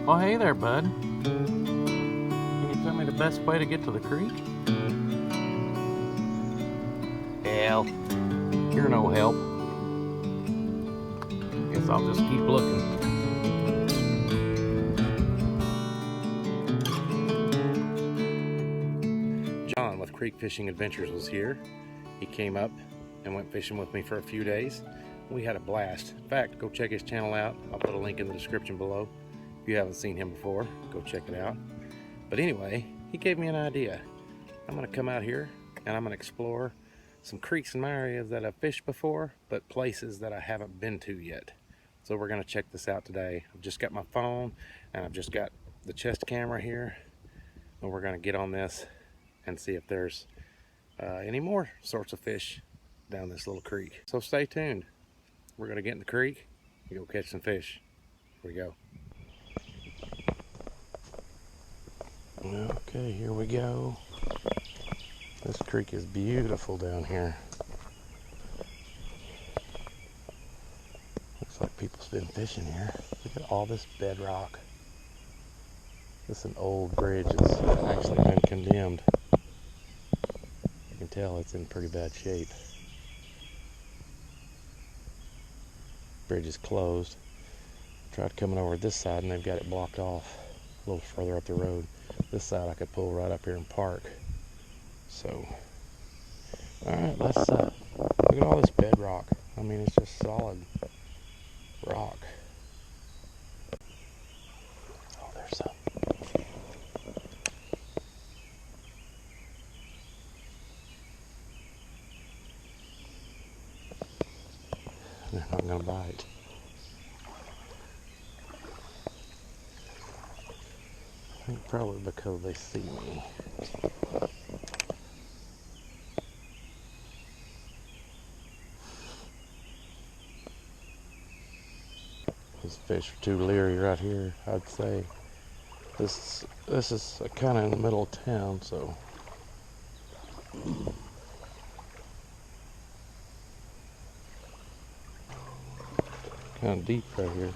Oh, hey there, bud. Can you tell me the best way to get to the creek? Hell, you're no help. Guess I'll just keep looking. John with Creek Fishing Adventures was here. He came up and went fishing with me for a few days. We had a blast. In fact, go check his channel out. I'll put a link in the description below. If you haven't seen him before, go check it out. But anyway, he gave me an idea. I'm gonna come out here and I'm gonna explore some creeks in my area that I've fished before, but places that I haven't been to yet. So we're gonna check this out today. I've just got my phone and I've just got the chest camera here, and we're gonna get on this and see if there's any more sorts of fish down this little creek. So stay tuned. We're gonna get in the creek and go catch some fish. Here we go. Okay, here we go. This creek is beautiful down here. Looks like people's been fishing here. Look at all this bedrock. This is an old bridge that's actually been condemned. You can tell it's in pretty bad shape. Bridge is closed. Tried coming over this side and they've got it blocked off a little further up the road. This side I could pull right up here and park. So, alright, let's look at all this bedrock. I mean, it's just solid rock. Oh, there's some. They're not gonna bite. I think probably because they see me. These fish are too leery right here, I'd say. This is kind of in the middle of town, so kind of deep right here.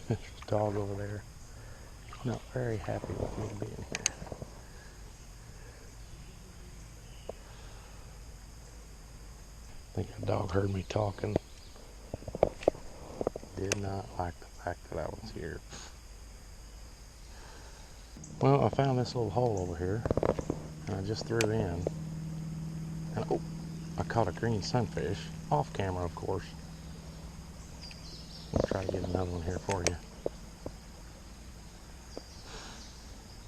There's a dog over there. Not very happy with me being here. I think the dog heard me talking. Did not like the fact that I was here. Well, I found this little hole over here, and I just threw in. And oh, I caught a green sunfish, off camera, of course. I'll try to get another one here for you.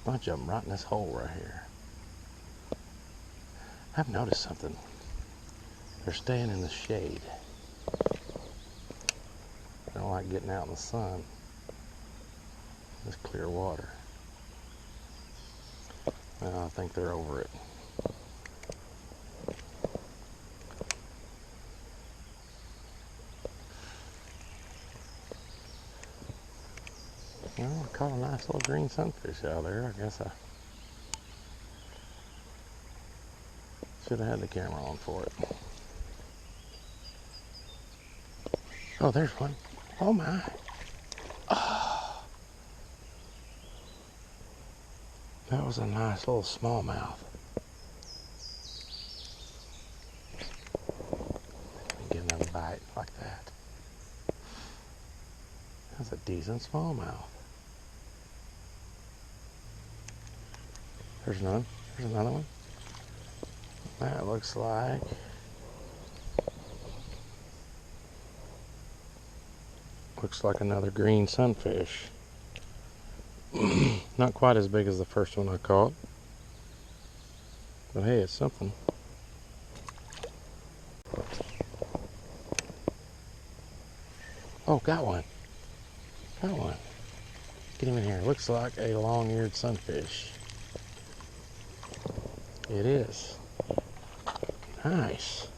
Bunch of them right in this hole right here. I've noticed something. They're staying in the shade. They don't like getting out in the sun. This clear water. Well, I think they're over it. Well, I caught a nice little green sunfish out there. I guess I should have had the camera on for it. Oh, there's one. Oh my. Oh. That was a nice little smallmouth. Get another bite like that. That's a decent smallmouth. There's none. There's another one. That looks like another green sunfish. Not quite as big as the first one I caught, but hey, it's something. Oh, got one. Got one. Look at him in here. Looks like a long-eared sunfish. It is. Nice.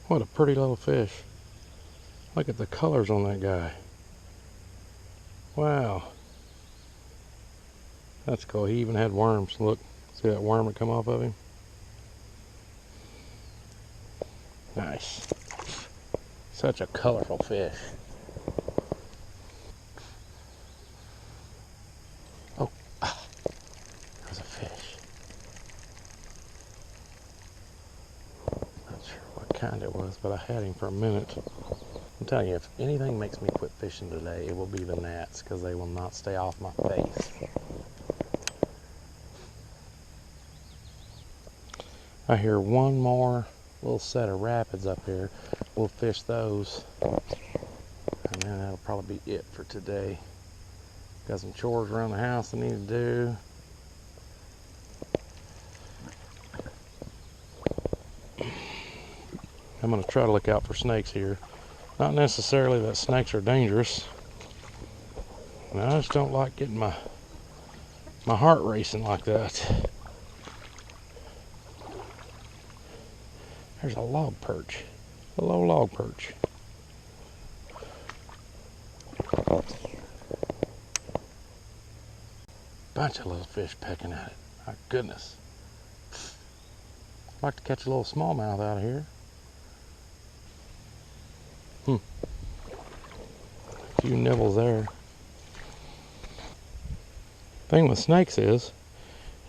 What a pretty little fish. Look at the colors on that guy. Wow. That's cool. He even had worms. Look, see that worm that come off of him? Nice. Such a colorful fish. Oh, there's a fish. Not sure what kind it was, but I had him for a minute. I'm telling you, if anything makes me quit fishing today, it will be the gnats, because they will not stay off my face. I hear one more little set of rapids up here. We'll fish those, and then that'll probably be it for today. Got some chores around the house I need to do. I'm going to try to look out for snakes here. Not necessarily that snakes are dangerous. I just don't like getting my heart racing like that. There's a log perch, a low log perch. Bunch of little fish pecking at it. My goodness. I'd like to catch a little smallmouth out of here. A few nibbles there. Thing with snakes is,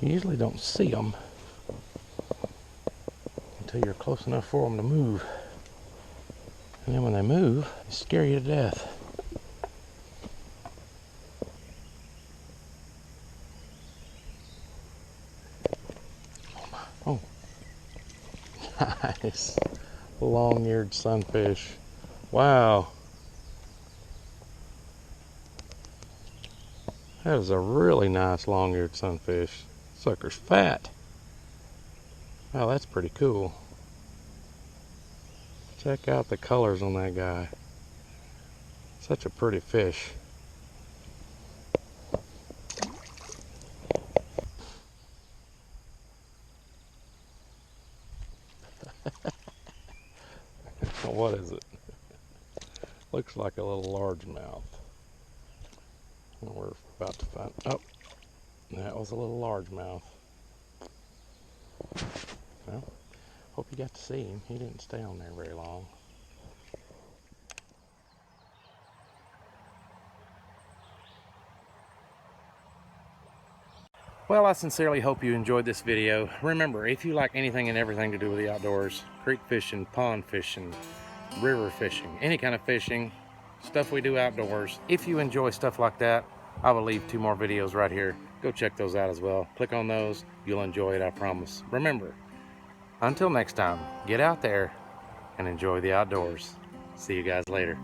you usually don't see them until you're close enough for them to move. And then when they move, they scare you to death. Oh, nice. Long-eared sunfish. Wow. That is a really nice long-eared sunfish. Sucker's fat. Wow, that's pretty cool. Check out the colors on that guy. Such a pretty fish. What is it? Looks like a little largemouth. We're about to find, oh, that was a little largemouth. Well, hope you got to see him. He didn't stay on there very long. Well, I sincerely hope you enjoyed this video. Remember, if you like anything and everything to do with the outdoors, creek fishing, pond fishing, river fishing, any kind of fishing, stuff we do outdoors, if you enjoy stuff like that, I will leave 2 more videos right here. Go check those out as well. Click on those. You'll enjoy it, I promise. Remember, until next time, get out there and enjoy the outdoors. See you guys later.